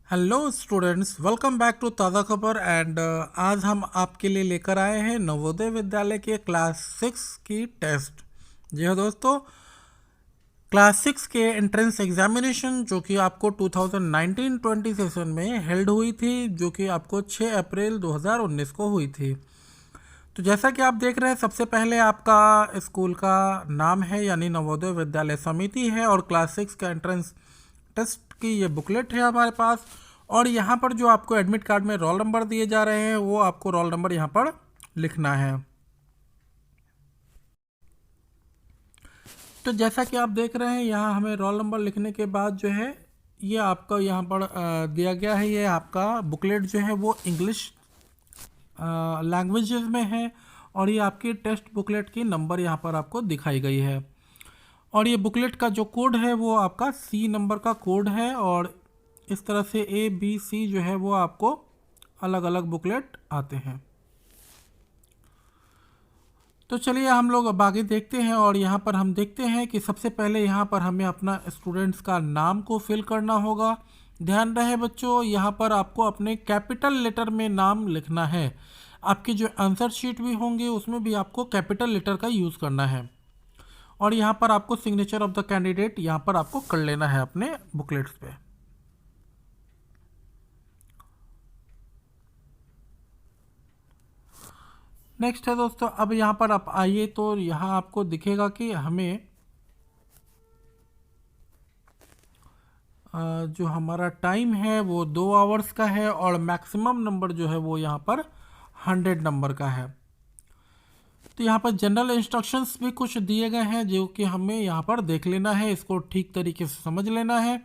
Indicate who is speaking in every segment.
Speaker 1: Hello students, welcome back to ताज़ा खबर। And आज हम आपके लिए लेकर आए हैं नवोदय विद्यालय के क्लास 6 की टेस्ट। जी हाँ दोस्तों, क्लास 6 के एंट्रेंस एग्जामिनेशन जो कि आपको 2019-20 सेशन में हेल्ड हुई थी, जो कि आपको 6 अप्रैल 2019 को हुई थी। तो जैसा कि आप देख रहे हैं, सबसे पहले आपका स्कूल का नाम है यानी नवोदय विद्यालय समिति है, और क्लास 6 का एंट्रेंस टेस्ट की ये बुकलेट है हमारे पास। और यहाँ पर जो आपको एडमिट कार्ड में रोल नंबर दिए जा रहे हैं, वो आपको रोल नंबर यहाँ पर लिखना है। तो जैसा कि आप देख रहे हैं, यहाँ हमें रोल नंबर लिखने के बाद जो है ये आपका यहाँ पर दिया गया है। ये आपका बुकलेट जो है वो इंग्लिश लैंग्वेजेस में है, और ये आपकी टेस्ट बुकलेट की नंबर यहाँ पर आपको दिखाई गई है। और ये बुकलेट का जो कोड है वो आपका सी नंबर का कोड है, और इस तरह से ए बी सी जो है वो आपको अलग अलग बुकलेट आते हैं। तो चलिए हम लोग अब आगे देखते हैं, और यहाँ पर हम देखते हैं कि सबसे पहले यहाँ पर हमें अपना स्टूडेंट्स का नाम को फिल करना होगा। ध्यान रहे बच्चों, यहाँ पर आपको अपने कैपिटल लेटर में नाम लिखना है। आपकी जो आंसर शीट भी होंगे उसमें भी आपको कैपिटल लेटर का यूज़ करना है। और यहाँ पर आपको सिग्नेचर ऑफ द कैंडिडेट यहाँ पर आपको कर लेना है अपने बुकलेट्स पे। नेक्स्ट है दोस्तों, अब यहाँ पर आप आइए तो यहाँ आपको दिखेगा कि हमें जो हमारा टाइम है वो 2 आवर्स का है, और मैक्सिमम नंबर जो है वो यहाँ पर 100 नंबर का है। तो यहाँ पर जनरल इंस्ट्रक्शंस भी कुछ दिए गए हैं जो कि हमें यहाँ पर देख लेना है, इसको ठीक तरीके से समझ लेना है।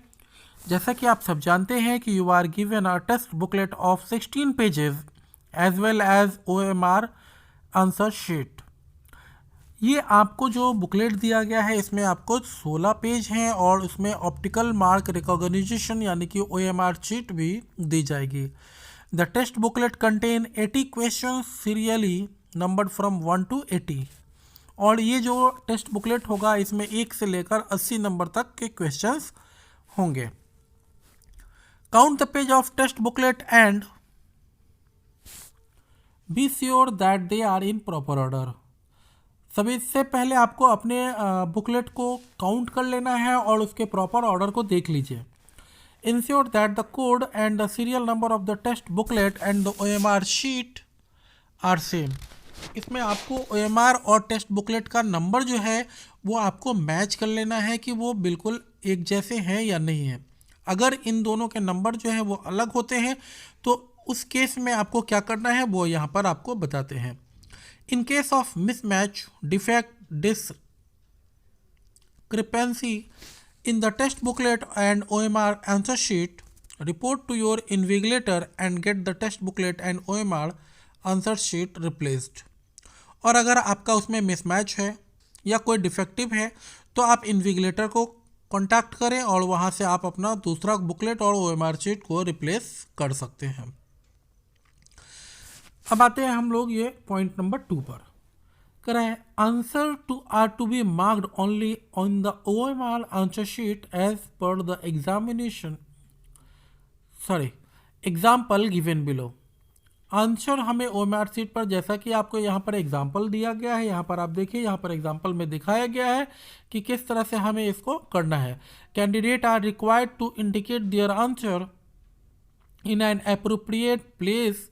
Speaker 1: जैसा कि आप सब जानते हैं कि you are given a test booklet of 16 pages as well as OMR answer sheet. ये आपको जो बुकलेट दिया गया है इसमें आपको 16 पेज हैं, और उसमें ऑप्टिकल मार्क रिकॉग्निशन यानी कि OMR शीट भी दी जाएगी। The test booklet contain 80 question serially numbered from 1 to 80। और ये जो टेस्ट बुकलेट होगा इसमें 1 से लेकर 80 नंबर तक के क्वेश्चंस होंगे। Count the page of test booklet and be sure that they are in proper order. सभी से पहले आपको अपने बुकलेट को काउंट कर लेना है और उसके प्रॉपर ऑर्डर को देख लीजिए। Ensure that the code and the serial number of the test booklet and the OMR sheet are same. इसमें आपको OMR और टेस्ट बुकलेट का नंबर जो है वो आपको मैच कर लेना है कि वो बिल्कुल एक जैसे हैं या नहीं है। अगर इन दोनों के नंबर जो हैं वो अलग होते हैं तो उस केस में आपको क्या करना है वो यहाँ पर आपको बताते हैं। In case of mismatch, defect, discrepancy in the test booklet and OMR answer sheet, report to your invigilator and get the test booklet and OMR answer sheet replaced। और अगर आपका उसमें मिसमैच है या कोई डिफेक्टिव है तो आप इन्विजिलेटर को कांटेक्ट करें, और वहाँ से आप अपना दूसरा बुकलेट और OMR शीट को रिप्लेस कर सकते हैं। अब आते हैं हम लोग ये पॉइंट नंबर 2 पर। कर रहे हैं answer to are to be marked only on the OMR answer sheet as per the example given below. Answer हमें OMR शीट पर, जैसा कि आपको यहाँ पर एग्जाम्पल दिया गया है, यहाँ पर आप देखिए, यहाँ पर एग्जाम्पल में दिखाया गया है कि किस तरह से हमें इसको करना है। Candidate are required to indicate their answer in an appropriate place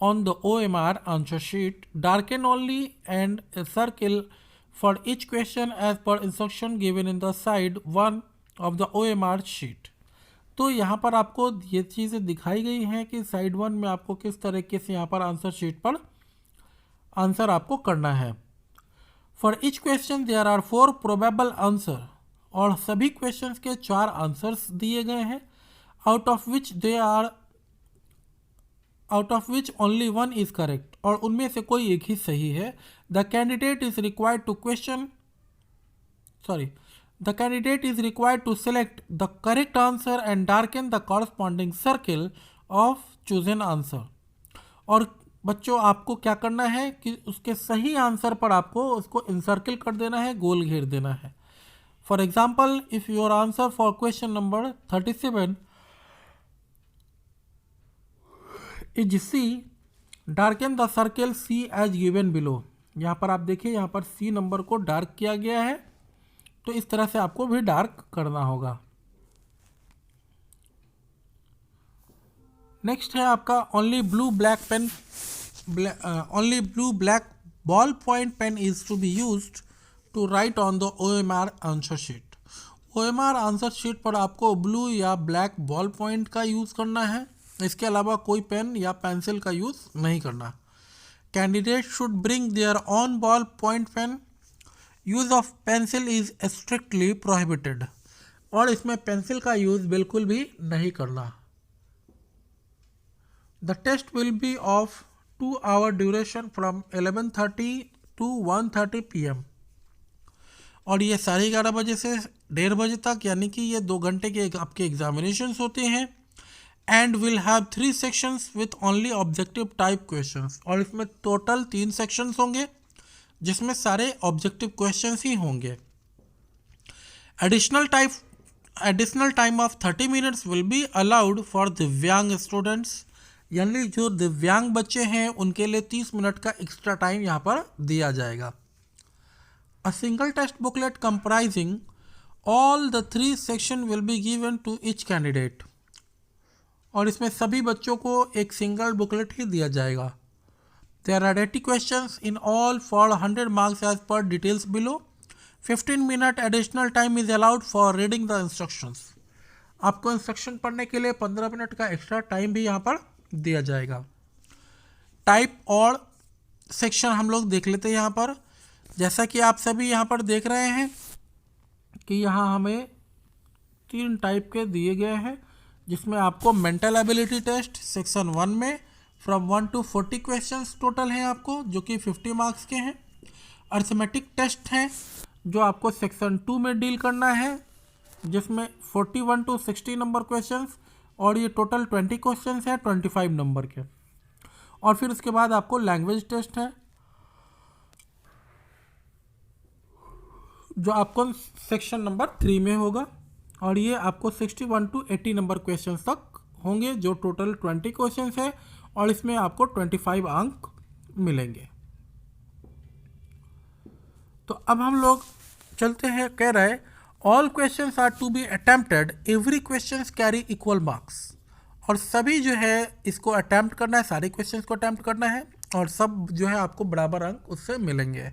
Speaker 1: on the OMR answer sheet, darken only and a circle for each question as per instruction given in the side 1 of the OMR sheet। तो यहाँ पर आपको ये चीज़ें दिखाई गई हैं कि साइड 1 में आपको किस तरीके से यहाँ पर आंसर शीट पर आंसर आपको करना है। For each question there are 4 probable answer, और सभी क्वेश्चंस के 4 आंसर्स दिए गए हैं, out of which only 1 is correct, और उनमें से कोई एक ही सही है। The candidate is required to select the correct answer and darken the corresponding circle of chosen answer. और बच्चों आपको क्या करना है कि उसके सही आंसर पर आपको उसको इंसर्किल कर देना है, गोल घेर देना है। For example, if your answer for question number 37 is C darken the circle C as given below. यहाँ पर आप देखिए, यहाँ पर सी नंबर को डार्क किया गया है, तो इस तरह से आपको भी डार्क करना होगा। नेक्स्ट है आपका only blue black pen, only blue black ball point pen is to be used to write on the OMR answer sheet. OMR answer sheet पर आपको ब्लू या ब्लैक बॉल पॉइंट का यूज़ करना है, इसके अलावा कोई पेन या पेंसिल का यूज़ नहीं करना। Candidate should bring their own ball point pen, use of pencil is strictly prohibited. और इसमें पेंसिल का यूज़ बिल्कुल भी नहीं करना। The test will be of 2 hour duration from 11:30 to 1:30 PM। और ये 11:30 बजे से 1:30 बजे तक, यानी कि ये 2 घंटे के आपके एग्जामिनेशंस होते हैं। And will have 3 sections with only objective type questions. और इसमें टोटल 3 सेक्शंस होंगे जिसमें सारे ऑब्जेक्टिव क्वेश्चंस ही होंगे। Additional time of 30 minutes will be allowed for दिव्यांग स्टूडेंट्स, यानी जो दिव्यांग बच्चे हैं उनके लिए 30 मिनट का एक्स्ट्रा टाइम यहाँ पर दिया जाएगा। A single test booklet comprising all the 3 sections will be given to each candidate। और इसमें सभी बच्चों को एक सिंगल बुकलेट ही दिया जाएगा। There are 80 questions in all for 100 marks as per details below। 15 minute additional time is allowed for reading the instructions। आपको instruction पढ़ने के लिए 15 मिनट का एक्स्ट्रा टाइम भी यहाँ पर दिया जाएगा। टाइप और सेक्शन हम लोग देख लेते हैं यहाँ पर। जैसा कि आप सभी यहाँ पर देख रहे हैं कि यहाँ हमें 3 टाइप के दिए गए हैं, जिसमें आपको मेंटल एबिलिटी टेस्ट सेक्शन 1 में फ्रॉम 1 to 40 क्वेश्चंस टोटल हैं आपको, जो कि 50 मार्क्स के हैं। अर्थमेटिक टेस्ट हैं जो आपको सेक्शन 2 में डील करना है, जिसमें 41 to 60 नंबर क्वेश्चंस, और ये टोटल 20 क्वेश्चंस हैं 25 नंबर के। और फिर उसके बाद आपको लैंग्वेज टेस्ट है जो आपको सेक्शन नंबर 3 में होगा, और ये आपको 61 to 80 नंबर क्वेश्चंस तक होंगे, जो टोटल 20 क्वेश्चंस है, और इसमें आपको 25 अंक मिलेंगे। तो अब हम लोग चलते हैं, कह रहे हैं all questions are to be attempted, every questions carry equal marks. और सभी जो है इसको अटैम्प्ट करना है, सारे क्वेश्चंस को अटैम्प्ट करना है, और सब जो है आपको बराबर अंक उससे मिलेंगे।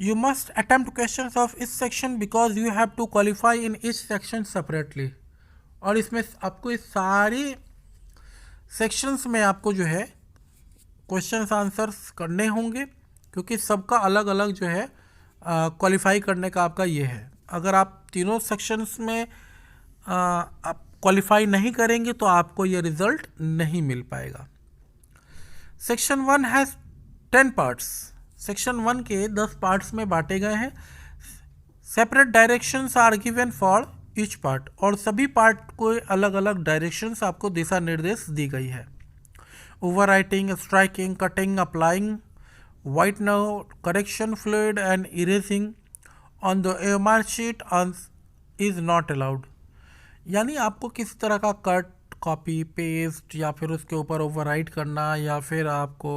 Speaker 1: You must attempt questions of each section because you have to qualify in each section separately। और इसमें आपको इस सारी सेक्शंस में आपको जो है क्वेश्चंस आंसर्स करने होंगे, क्योंकि सबका अलग अलग जो है क्वालिफाई करने का आपका ये है। अगर आप तीनों सेक्शंस में आप क्वालिफाई नहीं करेंगे तो आपको ये रिज़ल्ट नहीं मिल पाएगा। Section 1 has 10 parts. सेक्शन 1 के 10 पार्ट्स में बांटे गए हैं। Separate directions are given for each part. और सभी पार्ट को अलग अलग डायरेक्शंस आपको दिशा निर्देश दी गई है। Over writing, striking, cutting, applying, whitener, correction fluid and erasing on the AMR sheet is not allowed। यानी आपको किस तरह का कट, कॉपी पेस्ट या फिर उसके ऊपर ओवरराइट करना या फिर आपको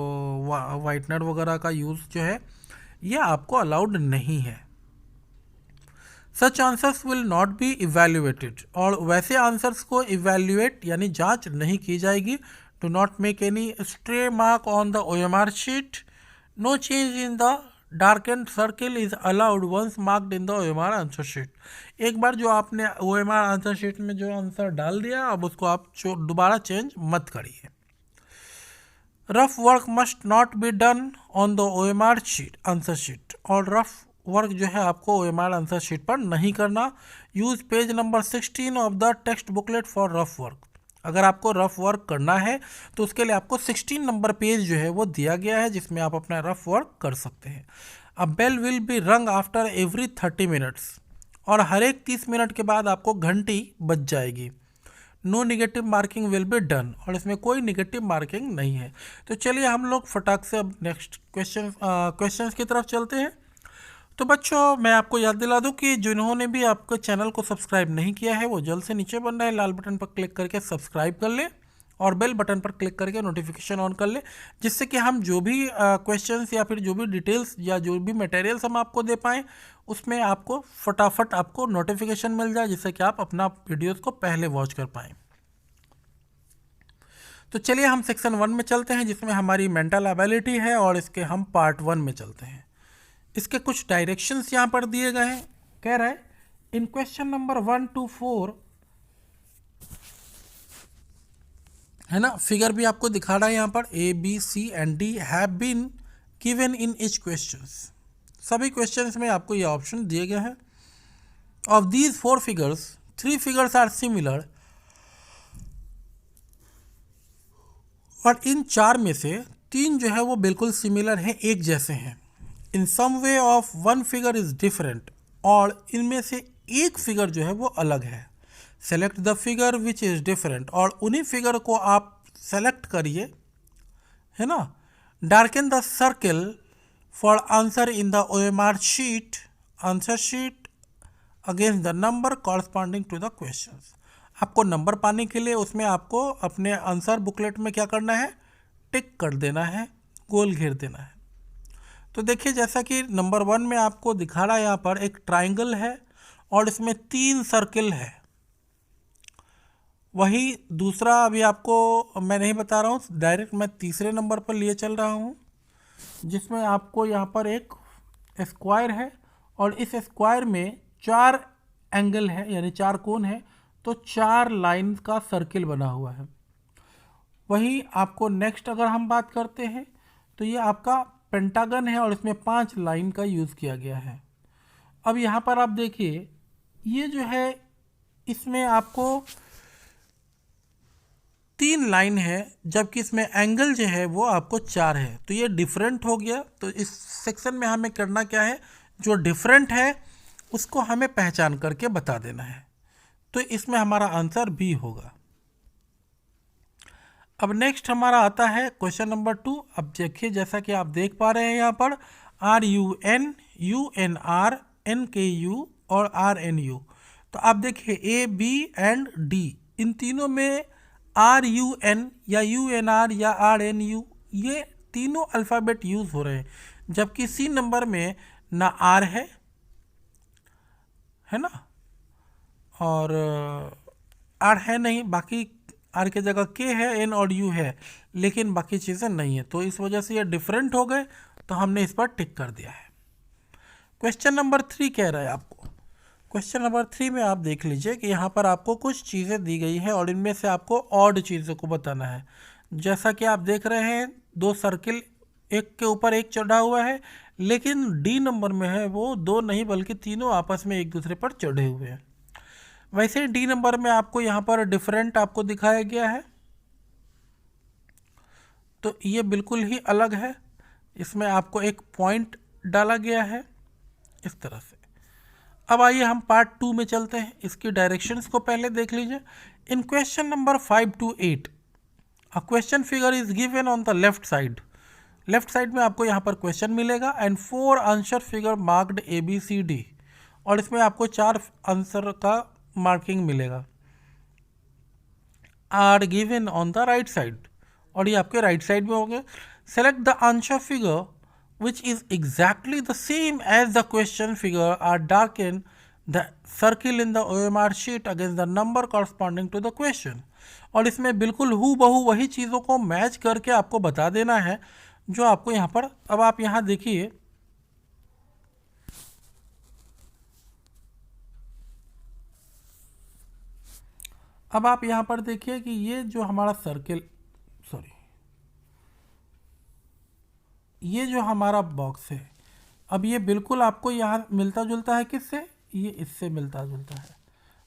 Speaker 1: वाइटनर वगैरह का यूज़ जो है ये आपको अलाउड नहीं है। Such answers will not be evaluated. और वैसे आंसर्स को इवेल्युएट यानी जांच नहीं की जाएगी। Do not make any stray mark on the OMR sheet. No change in the darkened circle is allowed once marked in the OMR answer sheet. एक बार जो आपने OMR आंसर शीट में जो आंसर डाल दिया, अब उसको आप दोबारा चेंज मत करिए। Rough work must not be done on the OMR sheet answer sheet. और रफ वर्क जो है आपको OMR आंसर शीट पर नहीं करना। Use page number 16 of the text booklet for rough work. अगर आपको रफ वर्क करना है तो उसके लिए आपको 16 नंबर पेज जो है वो दिया गया है, जिसमें आप अपना रफ वर्क कर सकते हैं। अ बेल विल बी रंग आफ्टर एवरी 30 मिनट्स। और हर एक 30 मिनट के बाद आपको घंटी बज जाएगी। No negative marking will be done. और इसमें कोई निगेटिव मार्किंग नहीं है। तो चलिए हम लोग फटाक से अब नेक्स्ट क्वेश्चंस की तरफ चलते हैं। तो बच्चों मैं आपको याद दिला दूं कि जिन्होंने भी आपके चैनल को सब्सक्राइब नहीं किया है वो जल्द से नीचे बन रहा है लाल बटन पर क्लिक करके सब्सक्राइब कर लें और बेल बटन पर क्लिक करके नोटिफिकेशन ऑन कर ले, जिससे कि हम जो भी क्वेश्चंस या फिर जो भी डिटेल्स या जो भी मटेरियल्स हम आपको दे पाएँ उसमें आपको फटाफट आपको नोटिफिकेशन मिल जाए, जिससे कि आप अपना वीडियोज़ को पहले वॉच कर पाएँ। तो चलिए हम सेक्शन 1 में चलते हैं, जिसमें हमारी मेंटल एबिलिटी है, और इसके हम पार्ट 1 में चलते हैं। इसके कुछ डायरेक्शंस यहाँ पर दिए गए हैं। कह रहा है इन क्वेश्चन नंबर 1 to 4, है ना, फिगर भी आपको दिखा रहा है यहाँ पर, A, B, C and D have been given in each questions. सभी क्वेश्चंस में आपको ये ऑप्शन दिए गए हैं। Of these 4 figures 3 figures are similar, और इन 4 में से 3 जो है वो बिल्कुल सिमिलर हैं, एक जैसे हैं। In some way of 1 figure is different, और इनमें से एक फिगर जो है वो अलग है। Select the figure which is different, और उन्हीं फिगर को आप सेलेक्ट करिए, है ना। Darken the circle for answer in the OMR sheet, answer sheet against the number corresponding to the questions. आपको नंबर पाने के लिए उसमें आपको अपने आंसर बुकलेट में क्या करना है, टिक कर देना है, गोल घेर देना है। तो देखिए जैसा कि नंबर 1 में आपको दिखा रहा है यहाँ पर एक ट्राइंगल है और इसमें 3 सर्किल है। वही दूसरा अभी आपको मैं नहीं बता रहा हूँ, डायरेक्ट मैं तीसरे नंबर पर लिए चल रहा हूँ, जिसमें आपको यहाँ पर एक स्क्वायर है, और इस स्क्वायर में 4 एंगल है, यानी 4 कोण है, तो 4 लाइन का सर्किल बना हुआ है। वही आपको नेक्स्ट अगर हम बात करते हैं तो ये आपका पेंटागन है, और इसमें 5 लाइन का यूज़ किया गया है। अब यहाँ पर आप देखिए ये जो है इसमें आपको 3 लाइन है, जबकि इसमें एंगल जो है वो आपको 4 है, तो ये डिफरेंट हो गया। तो इस सेक्शन में हमें करना क्या है, जो डिफरेंट है उसको हमें पहचान करके बता देना है। तो इसमें हमारा आंसर बी होगा। अब नेक्स्ट हमारा आता है क्वेश्चन नंबर 2। अब देखिए जैसा कि आप देख पा रहे हैं यहाँ पर RUN, UNR, NKU और RNU। तो आप देखिए A, B एंड D, इन तीनों में RUN या UNR या RNU ये तीनों अल्फ़ाबेट यूज़ हो रहे हैं, जबकि C नंबर में ना R है ना, और R है नहीं, बाकी R की जगह K है, N और U है, लेकिन बाकी चीज़ें नहीं है। तो इस वजह से ये डिफरेंट हो गए, तो हमने इस पर टिक कर दिया है। क्वेश्चन नंबर 3 कह रहा है आपको, क्वेश्चन नंबर 3 में आप देख लीजिए कि यहाँ पर आपको कुछ चीज़ें दी गई है, और इनमें से आपको ऑड चीज़ों को बताना है। जैसा कि आप देख रहे हैं 2 सर्किल एक के ऊपर एक चढ़ा हुआ है, लेकिन D नंबर में है वो 2 नहीं बल्कि तीनों आपस में एक दूसरे पर चढ़े हुए हैं। वैसे ही D नंबर में आपको यहाँ पर डिफरेंट आपको दिखाया गया है, तो ये बिल्कुल ही अलग है। इसमें आपको एक पॉइंट डाला गया है इस तरह से। अब आइए हम पार्ट 2 में चलते हैं। इसकी डायरेक्शंस को पहले देख लीजिए। In question number 5 to 8 a question figure is given on the left side. Left side में आपको यहाँ पर क्वेश्चन मिलेगा and 4 answer figure marked ABCD, और इसमें आपको 4 आंसर का मार्किंग मिलेगा। Are given on the right side, और ये आपके राइट साइड में होंगे। Select the answer figure which is exactly the same as the question figure or darken the circle in the OMR sheet against the number corresponding to the question। और इसमें बिल्कुल हूबहू वही चीज़ों को मैच करके आपको बता देना है जो आपको यहाँ पर। अब आप यहाँ देखिए, अब आप यहाँ पर देखिए कि ये जो हमारा सर्किल, सॉरी, ये जो हमारा बॉक्स है, अब ये बिल्कुल आपको यहाँ मिलता जुलता है किससे, ये इससे मिलता जुलता है,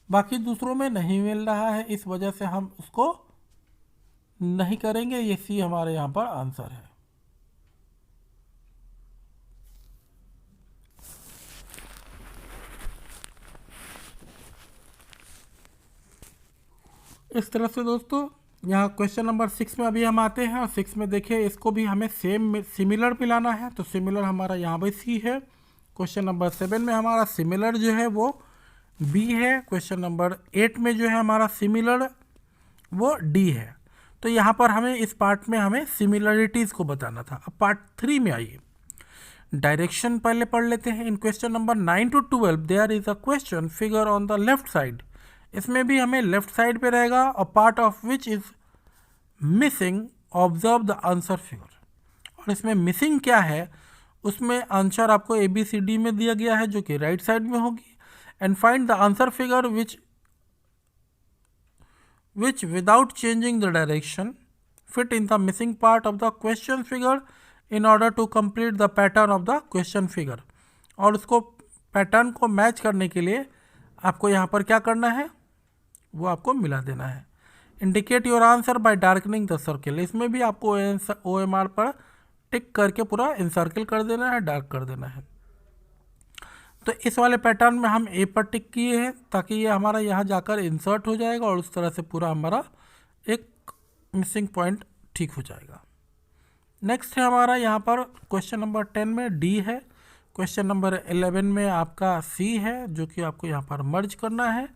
Speaker 1: बाकी दूसरों में नहीं मिल रहा है। इस वजह से हम उसको नहीं करेंगे। ये सी हमारे यहाँ पर आंसर है। इस तरह से दोस्तों यहाँ क्वेश्चन नंबर 6 में अभी हम आते हैं, और 6 में देखिए इसको भी हमें सिमिलर मिलाना है। तो सिमिलर हमारा यहाँ पर सी है। क्वेश्चन नंबर 7 में हमारा सिमिलर जो है वो बी है। क्वेश्चन नंबर 8 में जो है हमारा सिमिलर वो डी है। तो यहाँ पर हमें इस पार्ट में हमें सिमिलरिटीज़ को बताना था। अब पार्ट 3 में आइए, डायरेक्शन पहले पढ़ लेते हैं। In question number 9 to 12 there is a question figure on the left side. इसमें भी हमें लेफ्ट साइड पे रहेगा, a part of which is missing, observe the answer figure. और इसमें मिसिंग क्या है, उसमें आंसर आपको ABCD में दिया गया है जो कि राइट साइड में होगी। And find the answer figure which without changing the direction fit in the missing part of the question figure in order to complete the pattern of the question figure। और उसको pattern को match करने के लिए आपको यहाँ पर क्या करना है, वो आपको मिला देना है। Indicate your answer by darkening the circle. इसमें भी आपको OMR पर टिक करके पूरा इनसर्किल कर देना है, डार्क कर देना है। तो इस वाले पैटर्न में हम ए पर टिक किए हैं ताकि ये हमारा यहाँ जाकर इंसर्ट हो जाएगा और उस तरह से पूरा हमारा एक मिसिंग पॉइंट ठीक हो जाएगा। नेक्स्ट है हमारा यहाँ पर क्वेश्चन नंबर 10 में डी है, क्वेश्चन नंबर 11 में आपका सी है जो कि आपको यहाँ पर मर्ज करना है,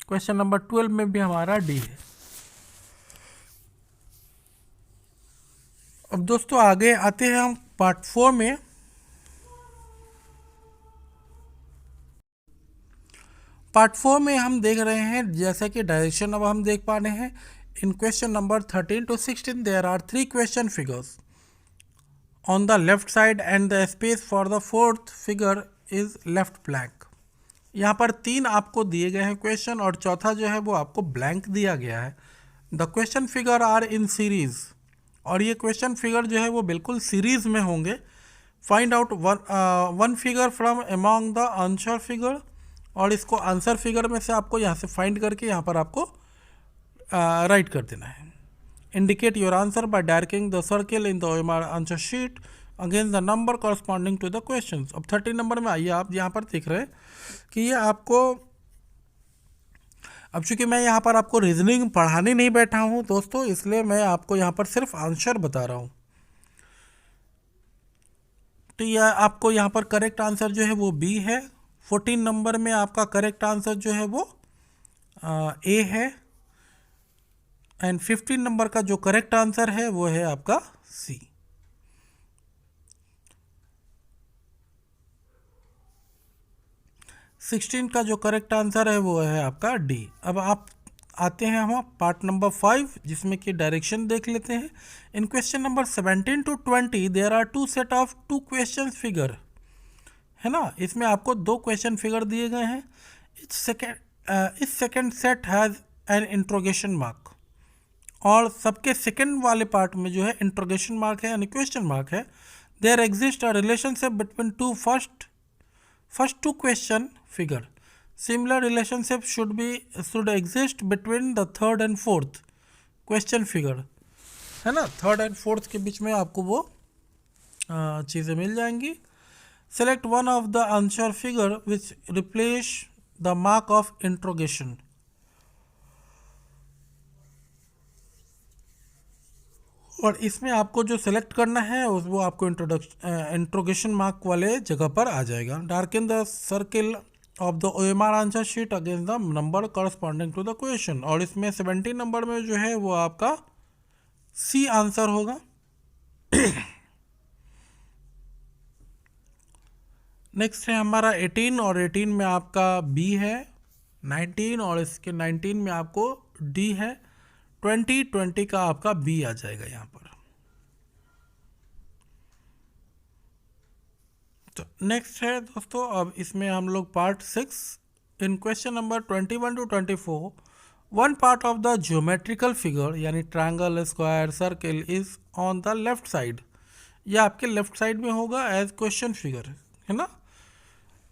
Speaker 1: क्वेश्चन नंबर 12 में भी हमारा डी है। अब दोस्तों आगे आते हैं हम पार्ट 4 में। पार्ट 4 में हम देख रहे हैं जैसे कि डायरेक्शन अब हम देख पा रहे हैं। In question number 13 to 16 there are 3 question figures on the left side and the space for the fourth figure is left blank. यहाँ पर 3 आपको दिए गए हैं क्वेश्चन और चौथा जो है वो आपको ब्लैंक दिया गया है। The question figure are in series, और ये क्वेश्चन फिगर जो है वो बिल्कुल सीरीज में होंगे। Find out one figure from among the answer figure, और इसको आंसर फिगर में से आपको यहाँ से फाइंड करके यहाँ पर आपको राइट कर देना है। Indicate your answer by darking the circle in the OMR answer sheet against the number corresponding to the question. अब 30 नंबर में आइए, आप यहाँ पर देख रहे हैं कि ये आपको, अब चूंकि मैं यहाँ पर आपको रीजनिंग पढ़ाने नहीं बैठा हूँ दोस्तों, इसलिए मैं आपको यहाँ पर सिर्फ आंसर बता रहा हूँ। तो यह आपको यहाँ पर करेक्ट आंसर जो है वो बी है। 14 नंबर में आपका करेक्ट आंसर जो है वो ए है, एंड 15 नंबर का जो करेक्ट आंसर है वो है आपका सी। सिक्सटीन का जो करेक्ट आंसर है वो है आपका डी। अब आप आते हैं हम पार्ट नंबर 5 जिसमें कि डायरेक्शन देख लेते हैं। In question number 17 to 20 there are 2 set of 2 question figure, है ना। इसमें आपको 2 क्वेश्चन फिगर दिए गए हैं। इस second set has an interrogation mark, और सबके सेकेंड वाले पार्ट में जो है इंट्रोगेशन मार्क है यानी क्वेश्चन मार्क है। There exist a relationship between first 2 question figure. Similar relationship should exist between the third and fourth question figure, है ना। थर्ड एंड फोर्थ के बीच में आपको वो चीज़ें मिल जाएंगी। Select one of the answer figure which replace the mark of interrogation। और इसमें आपको जो सेलेक्ट करना है वो आपको इंट्रोगेशन मार्क वाले जगह पर आ जाएगा। Darken the circle of the OMR answer sheet against the number corresponding to the question, और इसमें 17 नंबर में जो है वो आपका सी आंसर होगा। नेक्स्ट है हमारा 18, और 18 में आपका बी है। 19 और इसके 19 में आपको डी है। 20 का आपका बी आ जाएगा यहाँ पर। तो नेक्स्ट है दोस्तों, अब इसमें हम लोग part 6। In question number 21 to 24 one part of the geometrical figure यानी triangle, square, circle is on the left side. यह आपके लेफ्ट साइड में होगा एज क्वेश्चन फिगर, है ना।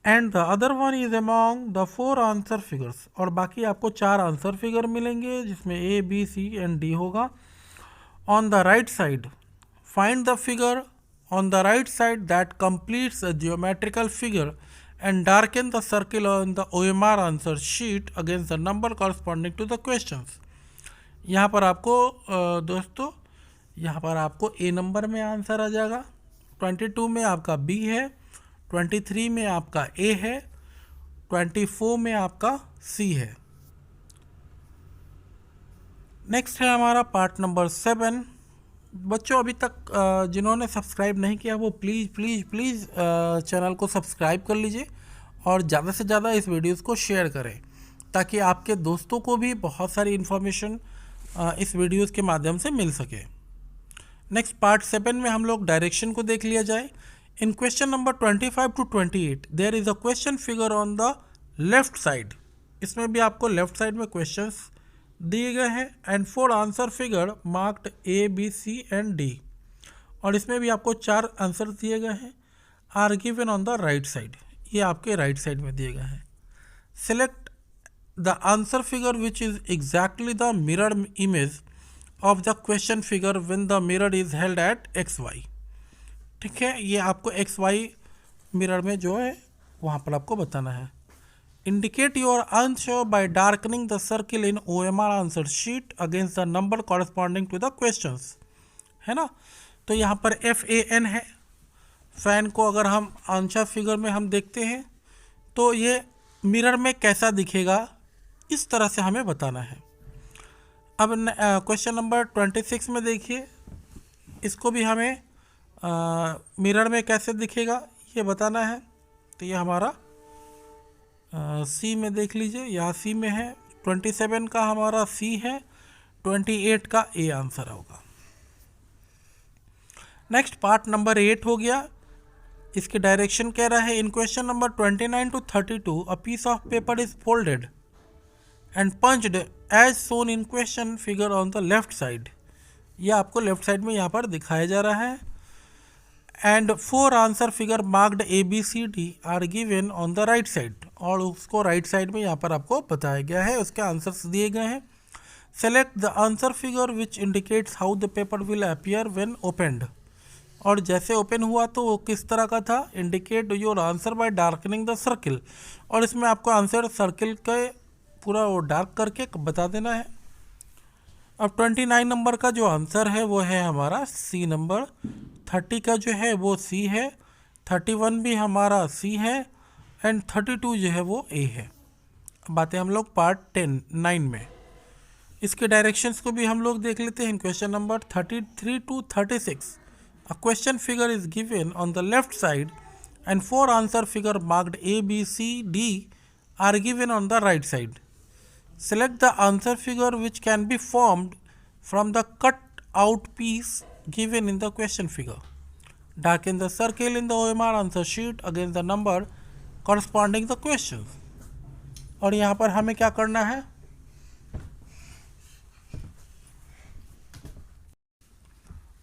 Speaker 1: And the other one is among the 4 answer figures, और बाकी आपको 4 आंसर फिगर मिलेंगे जिसमें A, B, C and D होगा। On the right side find the figure on the right side that completes a geometrical figure and darken the circle on the OMR answer sheet against the number corresponding to the questions. यहाँ पर आपको दोस्तों यहाँ पर आपको ए number में answer आ जाएगा। 22 में आपका बी है, 23 में आपका ए है, 24 में आपका सी है। नेक्स्ट है हमारा पार्ट नंबर 7। बच्चों अभी तक जिन्होंने सब्सक्राइब नहीं किया वो प्लीज़ प्लीज़ प्लीज़ चैनल को सब्सक्राइब कर लीजिए और ज़्यादा से ज़्यादा इस वीडियोस को शेयर करें ताकि आपके दोस्तों को भी बहुत सारी इन्फॉर्मेशन इस वीडियोस के माध्यम से मिल सके। नेक्स्ट पार्ट 7 में हम लोग डायरेक्शन को देख लिया जाए। In question number 25 to 28 there is a question figure on the left side. इसमें भी आपको लेफ्ट साइड में क्वेश्चंस दिए गए हैं and 4 answer figure marked A, B, C and D। और इसमें भी आपको 4 आंसर दिए गए हैं are given on the right side. ये आपके राइट साइड में दिए गए हैं। Select the answer figure which is exactly the mirror image of the question figure when the mirror is held at XY। ठीक है, ये आपको XY मिरर में जो है वहाँ पर आपको बताना है। Indicate your answer by darkening the circle in OMR answer sheet against the number corresponding to the questions, है ना। तो यहाँ पर FAN है। फैन को अगर हम आंसर फिगर में हम देखते हैं तो ये मिरर में कैसा दिखेगा, इस तरह से हमें बताना है। अब क्वेश्चन नंबर 26 में देखिए, इसको भी हमें मिरर में कैसे दिखेगा ये बताना है। तो ये हमारा C में देख लीजिए, यहाँ C में है। 27 का हमारा C है, 28 का A आंसर होगा। नेक्स्ट पार्ट नंबर 8 हो गया। इसके डायरेक्शन कह रहा है in question number 29 to 32 a piece of paper is folded and punched as shown in question figure on the left side. ये आपको लेफ्ट साइड में यहाँ पर दिखाया जा रहा है। And 4 answer figure marked A, B, C, D are given on the right side. और उसको राइट साइड में यहाँ पर आपको बताया गया है, उसके आंसर्स दिए गए हैं। Select the answer figure which indicates how the paper will appear when opened. और जैसे ओपन हुआ तो वो किस तरह का था। Indicate your answer by darkening the circle. और इसमें आपको आंसर सर्किल के पूरा वो डार्क करके बता देना है। अब 29 नंबर का जो आंसर है वो है हमारा C नंबर। 30 का जो है वो C है, 31 भी हमारा C है एंड 32 जो है वो A है। अब आते हैं हम लोग पार्ट 9 में। इसके डायरेक्शंस को भी हम लोग देख लेते हैं। Question number 33 to 36 a question figure is given on the left side and 4 answer figure marked A, B, C, D are given on the right side. Select the answer figure which can be formed from the cut out piece given in the question figure. Darken the circle in the OMR answer sheet against the number corresponding the questions. और यहाँ पर हमें क्या करना है,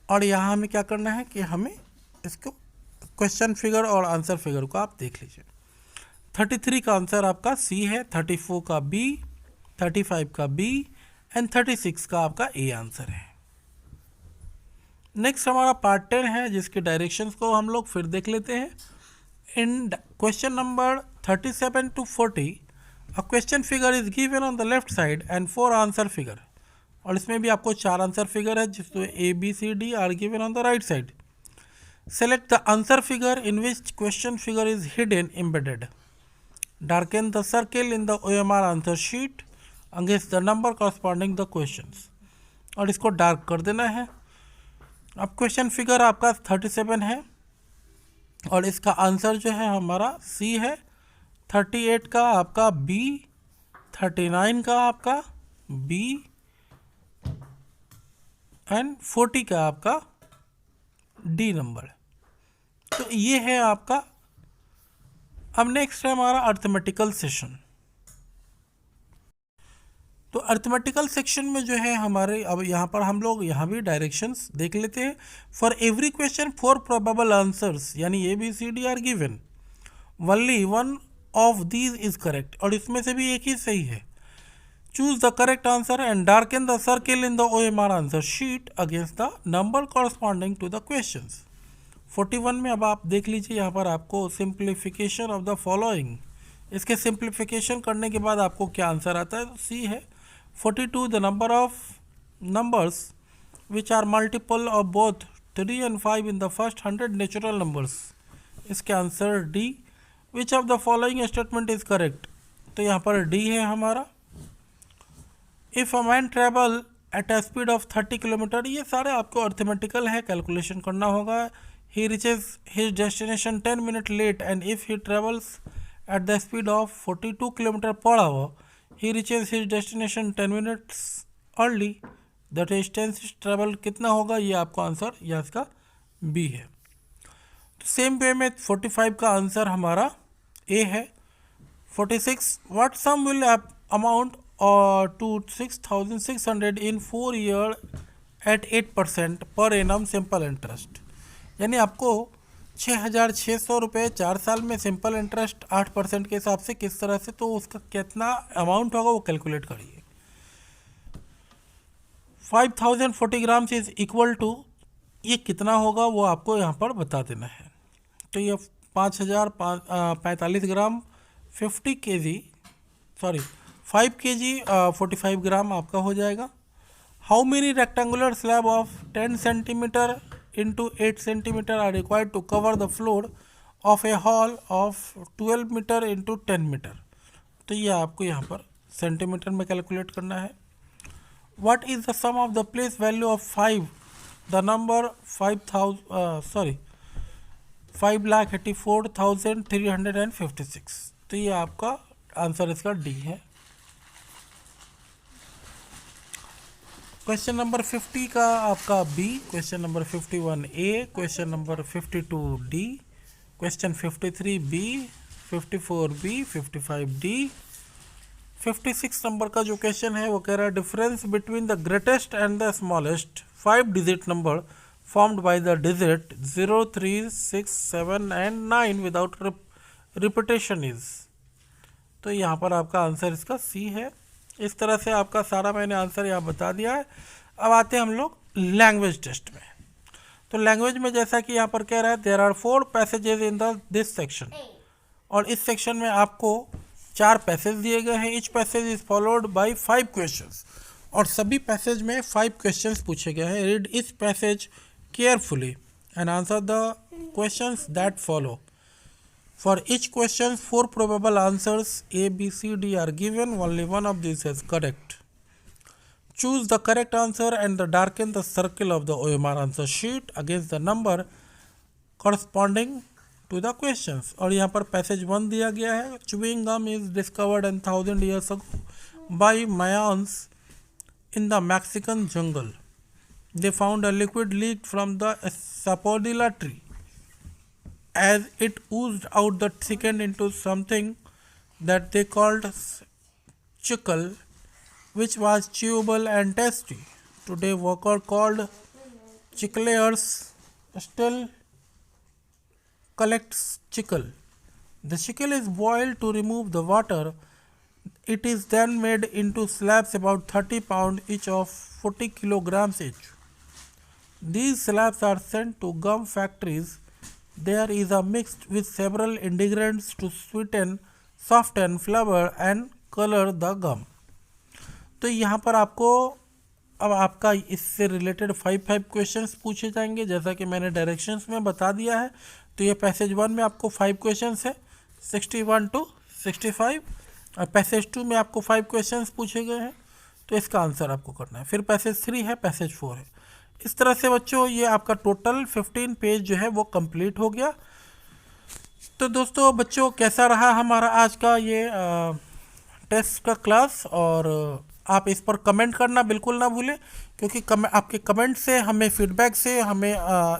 Speaker 1: और यहाँ हमें क्या करना है कि हमें इसको क्वेश्चन फिगर और आंसर फिगर को आप देख लीजिए। 33 का आंसर आपका C है, 34 का B, 35 का B एंड 36 का आपका A आंसर है। नेक्स्ट हमारा पार्ट 10 है जिसके डायरेक्शंस को हम लोग फिर देख लेते हैं। In question number 37 to 40 a question figure is given on the left side and 4 answer figure. और इसमें भी आपको 4 आंसर फिगर है जिसमें A, B, C, D are given on the right side. Select the answer figure in which question figure is hidden embedded. Darken the circle in the OMR answer sheet against the number corresponding the questions. और इसको dark कर देना है। अब question figure आपका 37 है और इसका आंसर जो है हमारा C है। 38 का आपका B, 39 का आपका B एंड 40 का आपका D नंबर। तो ये है आपका। अब नेक्स्ट है हमारा अर्थमेटिकल सेशन। तो अर्थमेटिकल सेक्शन में जो है हमारे, अब यहाँ पर हम लोग यहाँ भी डायरेक्शंस देख लेते हैं। For every question 4 probable answers यानी A, B, C, D are given, only 1 of these is correct. और इसमें से भी एक ही सही है। Choose the correct answer and darken the circle in the OMR answer sheet against the number corresponding to the questions. 41 में अब आप देख लीजिए, यहाँ पर आपको सिंप्लीफिकेशन ऑफ द फॉलोइंग, इसके सिंप्लीफिकेशन करने के बाद आपको क्या आंसर आता है, तो C है। 42 the number of numbers which are multiple of both 3 and 5 in the first 100 natural numbers. इसके answer D। Which of the following statement is correct, तो यहाँ पर D है हमारा। If a man travel at a speed of 30 kilometre, ये सारे आपको arithmetical है, कैलकुलेशन करना होगा। He reaches his destination 10 minute late and if he travels at the speed of 42 kilometre per hour, he reaches his destination 10 minutes early, the distance travel कितना होगा, ये आपका आंसर या इसका बी है। तो सेम वे में 45 का आंसर हमारा ए है। 46, what sum will amount to 6,600 in 4 year at 8% per annum simple interest, यानी आपको 6,600 रुपये 4 साल में सिंपल इंटरेस्ट 8% के हिसाब से किस तरह से, तो उसका कितना अमाउंट होगा वो कैलकुलेट करिए। 5,040 ग्राम्स इज इक्वल टू, ये कितना होगा वो आपको यहाँ पर बता देना है। तो ये 5,045 gram 50 kg, sorry 5 kg 45 gram आपका हो जाएगा। How many rectangular slab of 10 centimetre into 8 centimetre are required to cover the floor of a hall of 12 metre into 10 metre, तो ये आपको यहाँ पर सेंटीमीटर में कैलकुलेट करना है। What is the sum of the place value of 5, the number 5,84,356, तो ये आपका आंसर इसका डी है। क्वेश्चन नंबर 50 का आपका B, question number 51 A, question number 52 D, question 53 B, 54 B, 55 D. 56 number का जो क्वेश्चन है वो कह रहा है difference between the greatest and the smallest 5 digit number formed by the digit 0, 3, 6, 7 and 9 without repetition is, तो यहाँ पर आपका आंसर इसका सी है। इस तरह से आपका सारा मैंने आंसर यहाँ बता दिया है। अब आते हैं हम लोग लैंग्वेज टेस्ट में। तो लैंग्वेज में जैसा कि यहाँ पर कह रहा है there are 4 passages in this section, और इस सेक्शन में आपको 4 पैसेज दिए गए हैं। Each passage is followed by 5 questions, और सभी पैसेज में 5 क्वेश्चंस पूछे गए हैं। Read etch passage carefully and answer the questions that follow. For each question, 4 probable answers A, B, C, D are given. Only one of these is correct. Choose the correct answer and darken the circle of the OMR answer sheet against the number corresponding to the questions. और यहाँ पर passage 1 दिया गया है। Chewing gum is discovered 1,000 years ago by Mayans in the Mexican jungle. They found a liquid leaked from the sapodilla tree. As it oozed out the thickened into something that they called chicle, which was chewable and tasty. Today, workers called chicklayers still collects chicle. The chicle is boiled to remove the water. It is then made into slabs about 30 pounds each of 40 kilograms each. These slabs are sent to gum factories. There is a mixed with several ingredients to sweeten, soften, flavor and color the gum. तो यहाँ पर आपको अब आपका इससे related 5 questions पूछे जाएंगे, जैसा कि मैंने डायरेक्शंस में बता दिया है। तो ये पैसेज 1 में आपको 5 क्वेश्चंस है 61 to 65, और पैसेज 2 में आपको 5 क्वेश्चंस पूछे गए हैं, तो इसका आंसर आपको करना है। फिर पैसेज 3 है, पैसेज 4 है। इस तरह से बच्चों ये आपका टोटल 15 पेज जो है वो कंप्लीट हो गया। तो दोस्तों बच्चों कैसा रहा हमारा आज का ये टेस्ट का क्लास, और आप इस पर कमेंट करना बिल्कुल ना भूलें, क्योंकि आपके कमेंट से हमें फीडबैक से हमें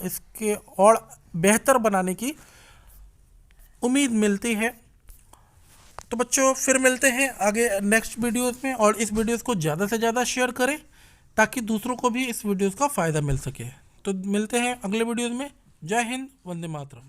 Speaker 1: इसके और बेहतर बनाने की उम्मीद मिलती है। तो बच्चों फिर मिलते हैं आगे नेक्स्ट वीडियोस में, और इस वीडियोस को ज़्यादा से ज़्यादा शेयर करें ताकि दूसरों को भी इस वीडियोस का फ़ायदा मिल सके। तो मिलते हैं अगले वीडियोस में। जय हिंद, वंदे मातरम।